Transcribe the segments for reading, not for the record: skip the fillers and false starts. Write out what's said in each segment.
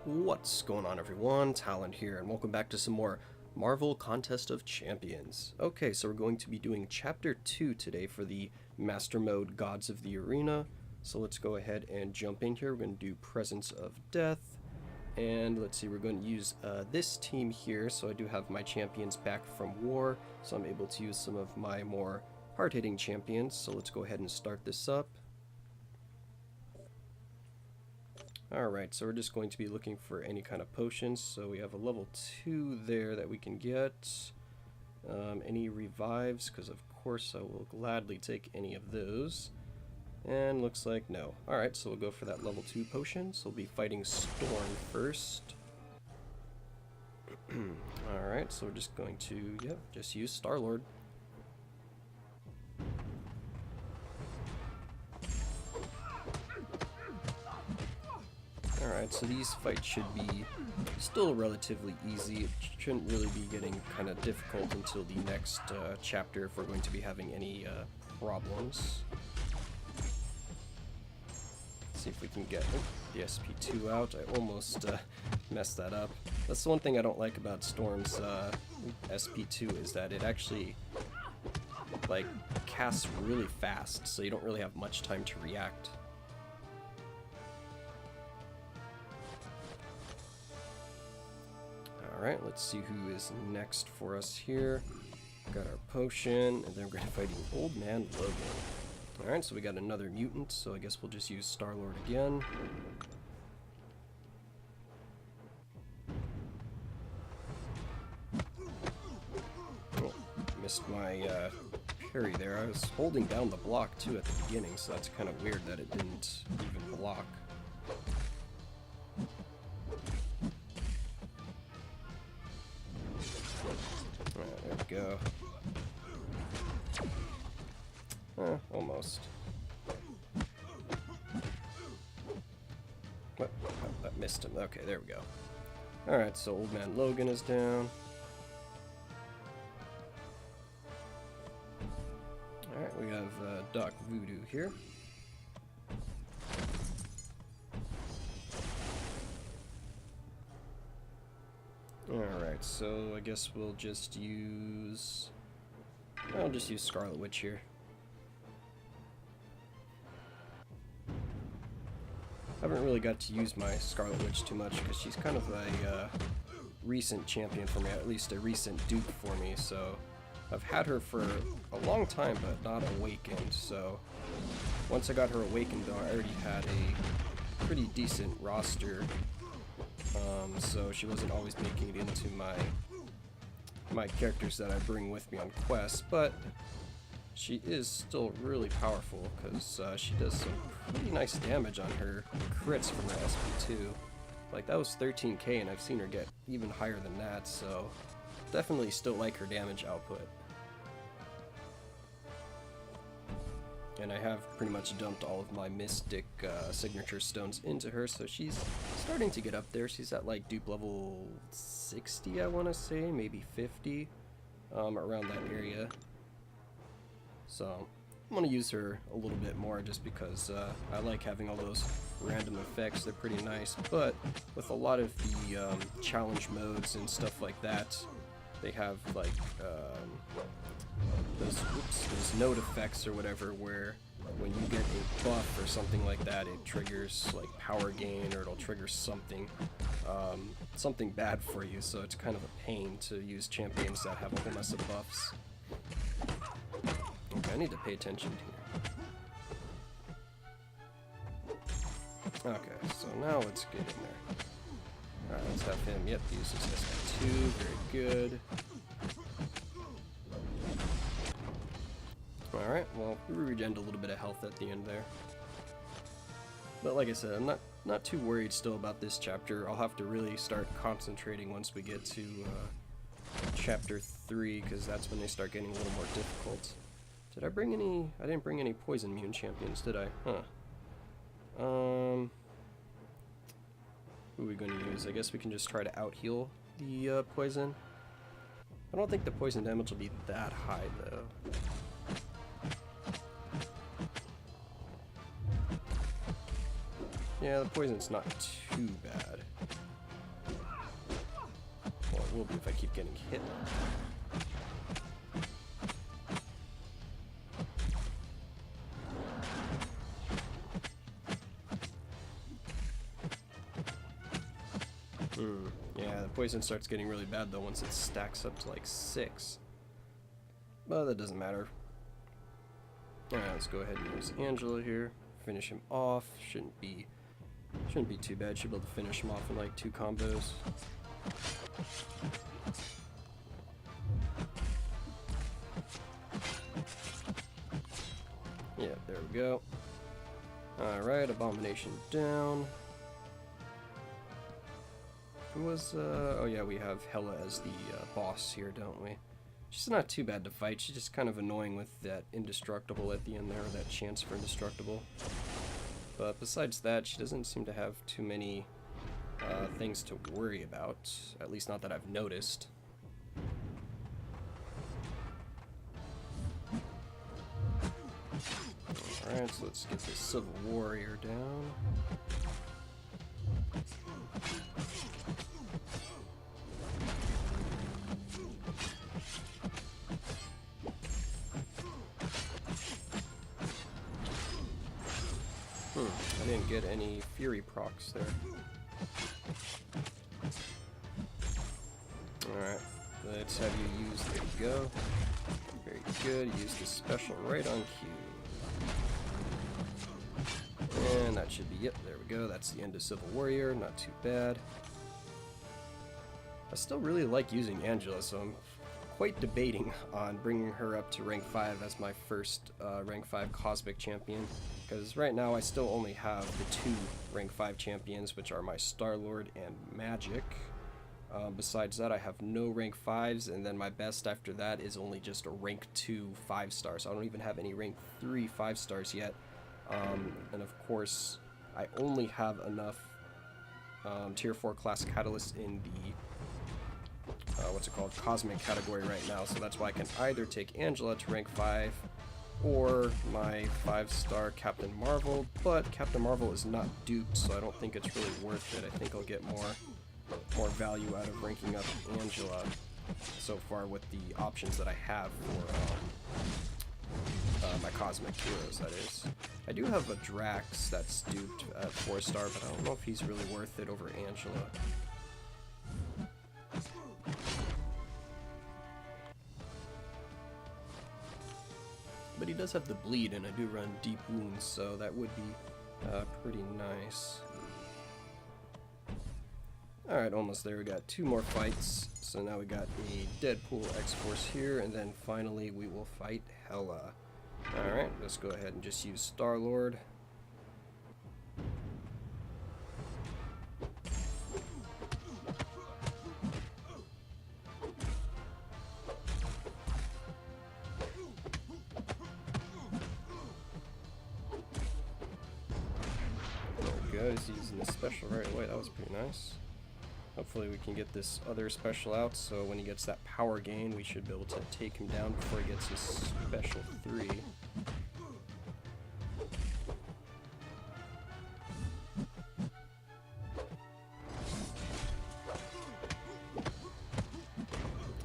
What's going on, everyone? Talen here, and welcome back to some more Marvel Contest of Champions. Okay, so we're going to be doing Chapter 2 today for the Master Mode Gods of the Arena. So let's go ahead and jump in here. We're going to do Presence of Death. And let's see, we're going to use this team here. So I do have my champions back from war, so I'm able to use some of my more hard-hitting champions. So let's go ahead and start this up. Alright, so we're just going to be looking for any kind of potions. So we have a level 2 there that we can get. Any revives, because of course I will gladly take any of those. And looks like no. Alright, so we'll go for that level 2 potion. So we'll be fighting Storm first. Alright, so we're just going to, just use Star-Lord. Alright, so these fights should be still relatively easy. It shouldn't really be getting kind of difficult until the next chapter if we're going to be having any problems. Let's see if we can get the SP2 out. I almost messed that up. That's the one thing I don't like about Storm's SP2 is that it actually like casts really fast, so you don't really have much time to react. Alright, let's see who is next for us here. Got our potion, and then we're going to be fighting Old Man Logan. Alright, so we got another mutant, so I guess we'll just use Star-Lord again. Oh, missed my parry there. I was holding down the block too at the beginning, so that's kind of weird that it didn't even block. Go. Almost. What? Oh, that missed him. Okay, there we go. Alright, so Old Man Logan is down. Alright, we have Doc Voodoo here. Alright, so I guess we'll just use... I'll just use Scarlet Witch here. I haven't really got to use my Scarlet Witch too much because she's kind of a recent champion for me, at least a recent dupe for me, so I've had her for a long time but not awakened, so once I got her awakened though I already had a pretty decent roster. So she wasn't always making it into my characters that I bring with me on quests, but she is still really powerful because she does some pretty nice damage on her crits from her SP2. Like, that was 13k and I've seen her get even higher than that, so definitely still like her damage output. And I have pretty much dumped all of my Mystic signature stones into her, so she's starting to get up there. She's at like dupe level 60, I want to say, maybe 50, around that area. So I'm going to use her a little bit more just because I like having all those random effects. They're pretty nice, but with a lot of the challenge modes and stuff like that, they have like those node effects or whatever, where when you get a buff or something like that, it triggers like power gain, or it'll trigger something something bad for you, so it's kind of a pain to use champions that have a whole mess of buffs. Okay, I need to pay attention here. Okay, so now let's get in there. Alright, let's have him, use his SP2, very good. Alright, well, we regened a little bit of health at the end there. But like I said, I'm not too worried still about this chapter. I'll have to really start concentrating once we get to chapter 3, because that's when they start getting a little more difficult. Did I bring any... I didn't bring any poison immune champions, did I? Huh. Who are we going to use? I guess we can just try to out-heal the poison. I don't think the poison damage will be that high, though. Yeah, the poison's not too bad. will be if I keep getting hit. Yeah, the poison starts getting really bad though once it stacks up to like 6. But that doesn't matter. Alright, let's go ahead and use Angela here. Finish him off. Shouldn't be too bad. Should be able to finish him off in like 2 combos. Yeah, there we go. Alright, Abomination down. Who was, oh yeah, we have Hela as the boss here, don't we? She's not too bad to fight, she's just kind of annoying with that indestructible at the end there, that chance for indestructible. But besides that, she doesn't seem to have too many things to worry about, at least not that I've noticed. Alright, so let's get this Civil Warrior down. I didn't get any Fury procs there. Alright, let's have you use, there you go. Very good, use the special right on cue. And that should be it, there we go, that's the end of Civil Warrior, not too bad. I still really like using Angela, so I'm quite debating on bringing her up to rank 5 as my first rank 5 Cosmic champion, because right now I still only have the 2 rank 5 champions, which are my Star-Lord and Magic. Besides that, I have no rank 5s, and then my best after that is only just a rank 2 5-star, so I don't even have any rank 3 5-stars yet. And of course, I only have enough tier 4 class catalysts in the what's it called, Cosmic category right now, so that's why I can either take Angela to rank 5 or my 5-star Captain Marvel, but Captain Marvel is not duped, so I don't think it's really worth it. I think I'll get more value out of ranking up Angela so far with the options that I have for my Cosmic heroes, that is. I do have a Drax that's duped at 4-star, but I don't know if he's really worth it over Angela. But he does have the bleed, and I do run deep wounds, so that would be pretty nice. Alright, almost there. We got 2 more fights. So now we got a Deadpool X-Force here, and then finally we will fight Hela. Alright, let's go ahead and just use Star-Lord. He's using the special right away. That was pretty nice. Hopefully we can get this other special out, so when he gets that power gain, we should be able to take him down before he gets his special 3.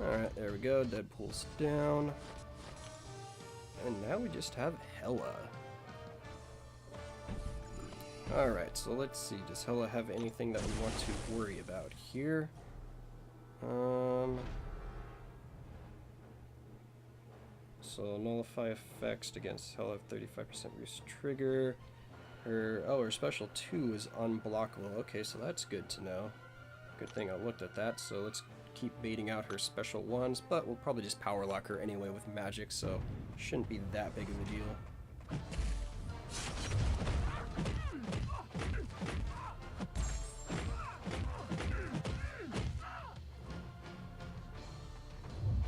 Alright, there we go. Deadpool's down. And now we just have Hela. Alright, so let's see, does Hela have anything that we want to worry about here? So nullify effects against Hela, 35% reduced trigger. Her special 2 is unblockable. Okay, so that's good to know. Good thing I looked at that, so let's keep baiting out her special 1s, but we'll probably just power lock her anyway with magic, so shouldn't be that big of a deal.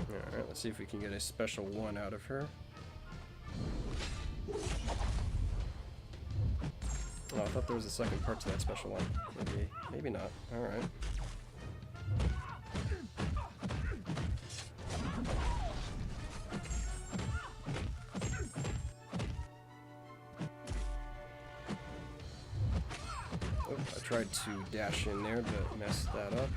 Alright, let's see if we can get a special 1 out of her. Oh, I thought there was a second part to that special 1. Maybe not. Alright. Oh, I tried to dash in there, but messed that up.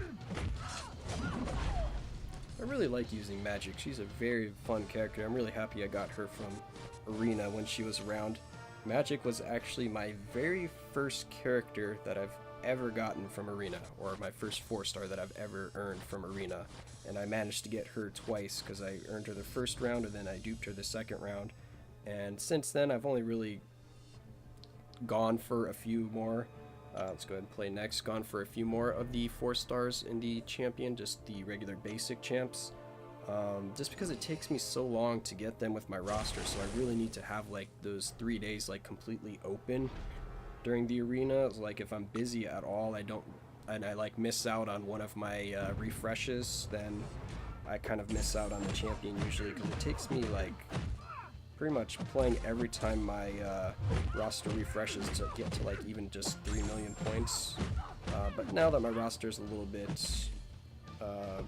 I really like using Magic. She's a very fun character. I'm really happy I got her from Arena when she was around. Magic was actually my very first character that I've ever gotten from Arena, or my first 4-star that I've ever earned from Arena. And I managed to get her twice because I earned her the first round and then I duped her the second round. And since then I've only really gone for a few more. Let's go ahead and play next. Gone for a few more of the 4-stars in the champion, just the regular basic champs. Just because it takes me so long to get them with my roster, so I really need to have like those 3 days like completely open during the arena. Like if I'm busy at all, I like miss out on one of my refreshes, then I kind of miss out on the champion usually, because it takes me like pretty much playing every time my roster refreshes to get to like even just 3 million points. But now that my roster is a little bit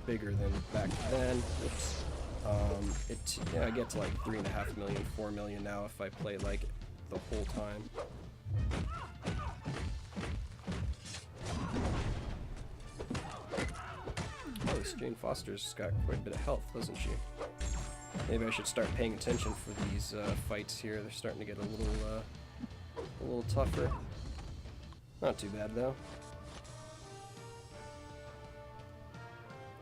bigger than back then, oops, I get to like 3.5 million, 4 million now if I play like the whole time. Oh, this Jane Foster's got quite a bit of health, doesn't she? Maybe I should start paying attention for these fights here. They're starting to get a little tougher. Not too bad though.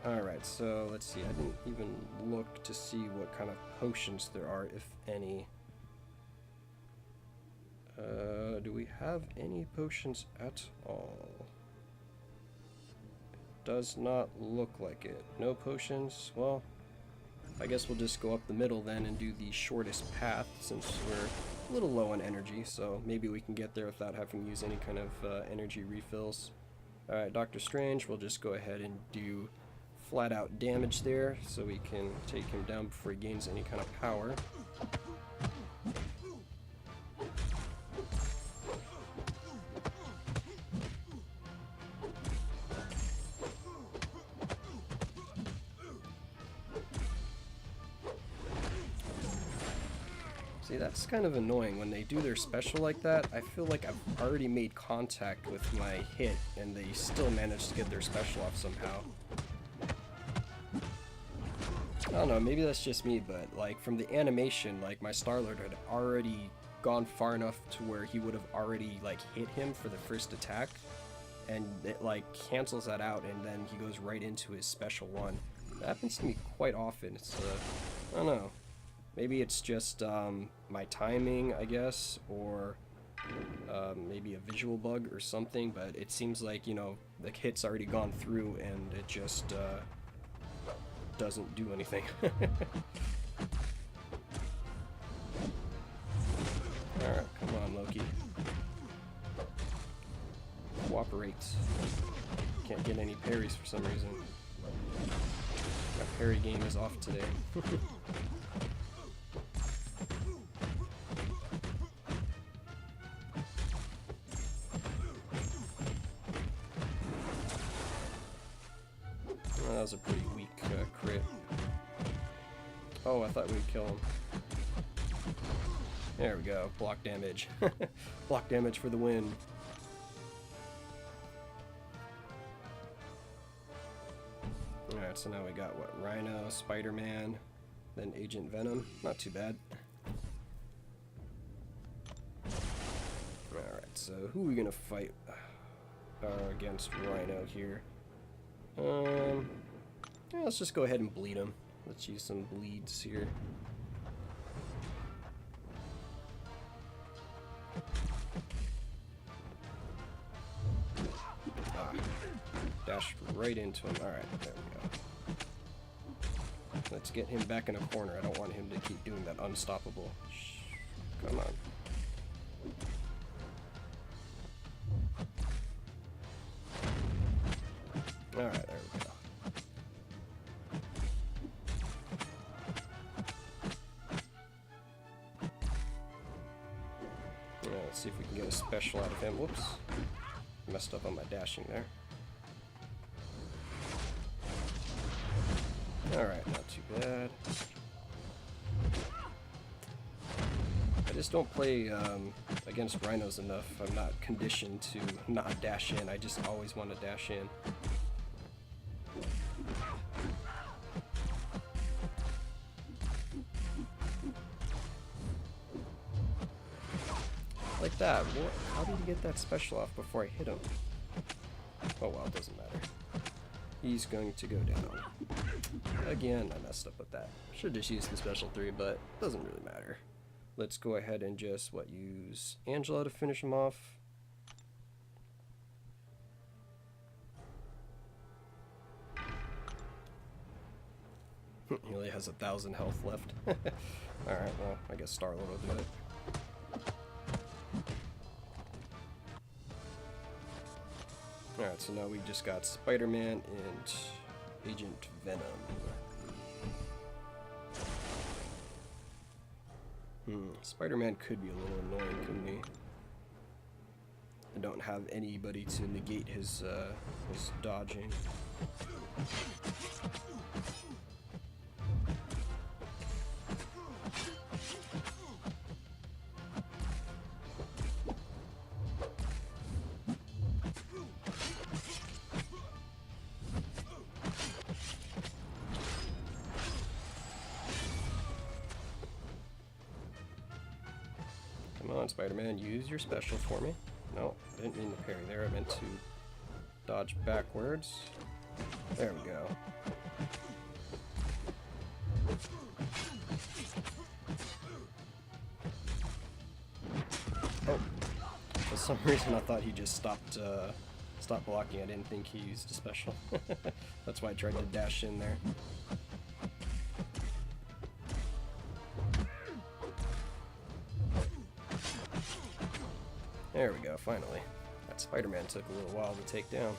Alright, so let's see. I didn't even look to see what kind of potions there are, if any. Do we have any potions at all? It does not look like it. No potions? Well, I guess we'll just go up the middle then and do the shortest path, since we're a little low on energy, so maybe we can get there without having to use any kind of energy refills. Alright, Dr. Strange, we'll just go ahead and do flat out damage there, so we can take him down before he gains any kind of power. See, that's kind of annoying when they do their special like that. I feel like I've already made contact with my hit and they still manage to get their special off somehow. I don't know, maybe that's just me, but like from the animation, like my Star-Lord had already gone far enough to where he would have already like hit him for the first attack, and it like cancels that out and then he goes right into his special one. That happens to me quite often. It's I don't know. Maybe it's just my timing, I guess, or maybe a visual bug or something, but it seems like, you know, the hit's already gone through and it just doesn't do anything. Alright, come on, Loki. Cooperate. Can't get any parries for some reason. My parry game is off today. That was a pretty weak crit. Oh, I thought we'd kill him. There we go. Block damage. Block damage for the win. Alright, so now we got what? Rhino, Spider-Man, then Agent Venom. Not too bad. Alright, so who are we gonna fight against Rhino here? Yeah, let's just go ahead and bleed him. Let's use some bleeds here. Dashed right into him. Alright, there we go. Let's get him back in a corner. I don't want him to keep doing that unstoppable. Come on. Alright, there we go. Let's see if we can get a special out of him. Whoops. Messed up on my dashing there. Alright, not too bad. I just don't play against against rhinos enough. I'm not conditioned to not dash in. I just always want to dash in. Like that. What? How did he get that special off before I hit him? Oh well, it doesn't matter. He's going to go down. Again, I messed up with that. Should just use the special 3, but it doesn't really matter. Let's go ahead and just, use Angela to finish him off. He only has 1,000 health left. Alright, well, I guess Star-Lord will do it. Alright, so now we just got Spider-Man and Agent Venom. Spider-Man could be a little annoying, couldn't he? I don't have anybody to negate his dodging. Come on, Spider-Man, use your special for me. No, I didn't mean to parry there. I meant to dodge backwards. There we go. Oh, for some reason I thought he just stopped blocking. I didn't think he used a special. That's why I tried to dash in there. There we go, finally. That Spider-Man took a little while to take down.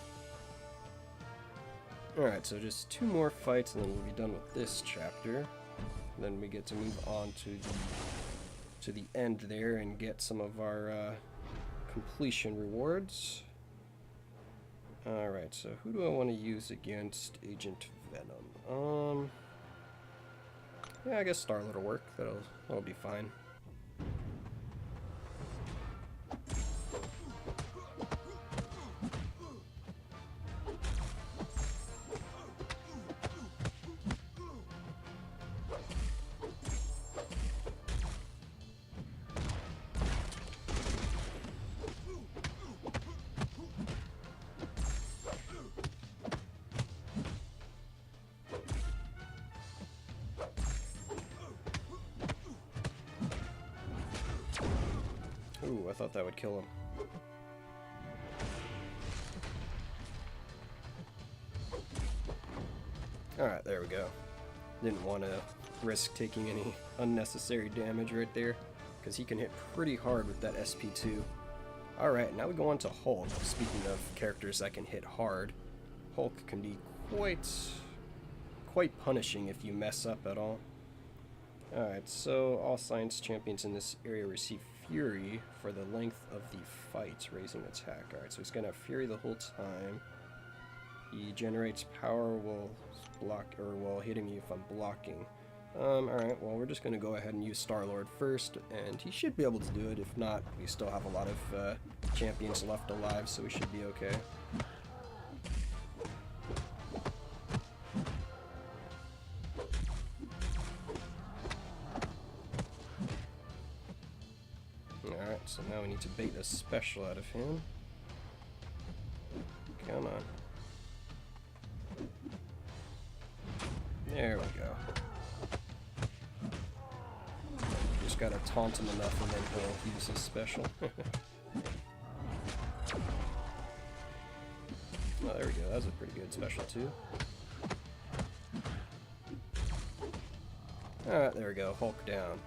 Alright, so just 2 more fights and then we'll be done with this chapter. Then we get to move on to the end there and get some of our completion rewards. Alright, so who do I want to use against Agent Venom? Yeah, I guess Star-Lord will work. That'll be fine. Ooh, I thought that would kill him. Alright, there we go. Didn't want to risk taking any unnecessary damage right there, because he can hit pretty hard with that SP2. Alright, now we go on to Hulk. Speaking of characters that can hit hard, Hulk can be quite punishing if you mess up at all. Alright, so all science champions in this area receive Fury for the length of the fight, raising attack. Alright, so he's gonna have Fury the whole time. He generates power while hitting you if I'm blocking. Alright, well we're just gonna go ahead and use Star-Lord first, and he should be able to do it. If not, we still have a lot of champions left alive, so we should be okay. Alright, so now we need to bait a special out of him. Come on. There we go. Just gotta taunt him enough and then he'll use his special. Oh, there we go. That was a pretty good special too. Alright, there we go. Hulk down.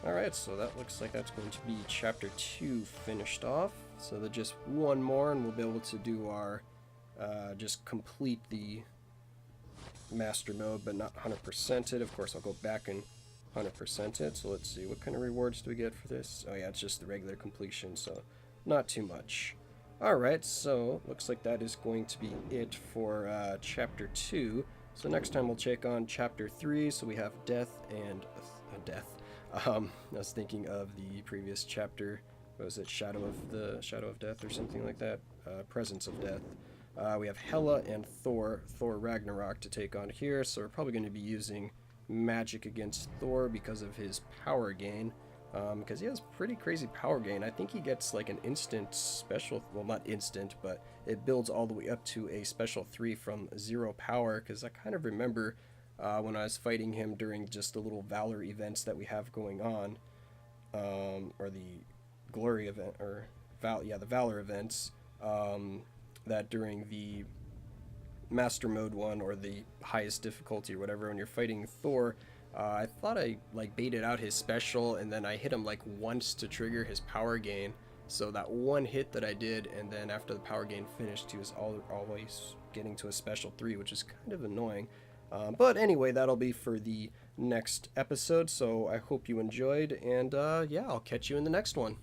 Alright, so that looks like that's going to be Chapter 2 finished off. So there's just one more and we'll be able to do our, just complete the Master Mode, but not 100% it. Of course, I'll go back and 100% it. So let's see, what kind of rewards do we get for this? Oh yeah, it's just the regular completion, so not too much. Alright, so looks like that is going to be it for Chapter 2. So next time we'll check on Chapter 3, so we have Death and... I was thinking of the previous chapter. What was it? Shadow of Death or something like that? Presence of Death. We have Hela and Thor Ragnarok to take on here, so we're probably going to be using magic against Thor because of his power gain. Because he has pretty crazy power gain. I think he gets like an instant special, well, not instant, but it builds all the way up to a special 3 from 0 power, because I kind of remember when I was fighting him during just the little Valor events that we have going on, or the Glory event, or the Valor events, that during the Master Mode one, or the highest difficulty or whatever, when you're fighting Thor, I thought I like baited out his special, and then I hit him like once to trigger his power gain. So that one hit that I did, and then after the power gain finished, he was always getting to a special 3, which is kind of annoying. But anyway, that'll be for the next episode, so I hope you enjoyed, and yeah, I'll catch you in the next one.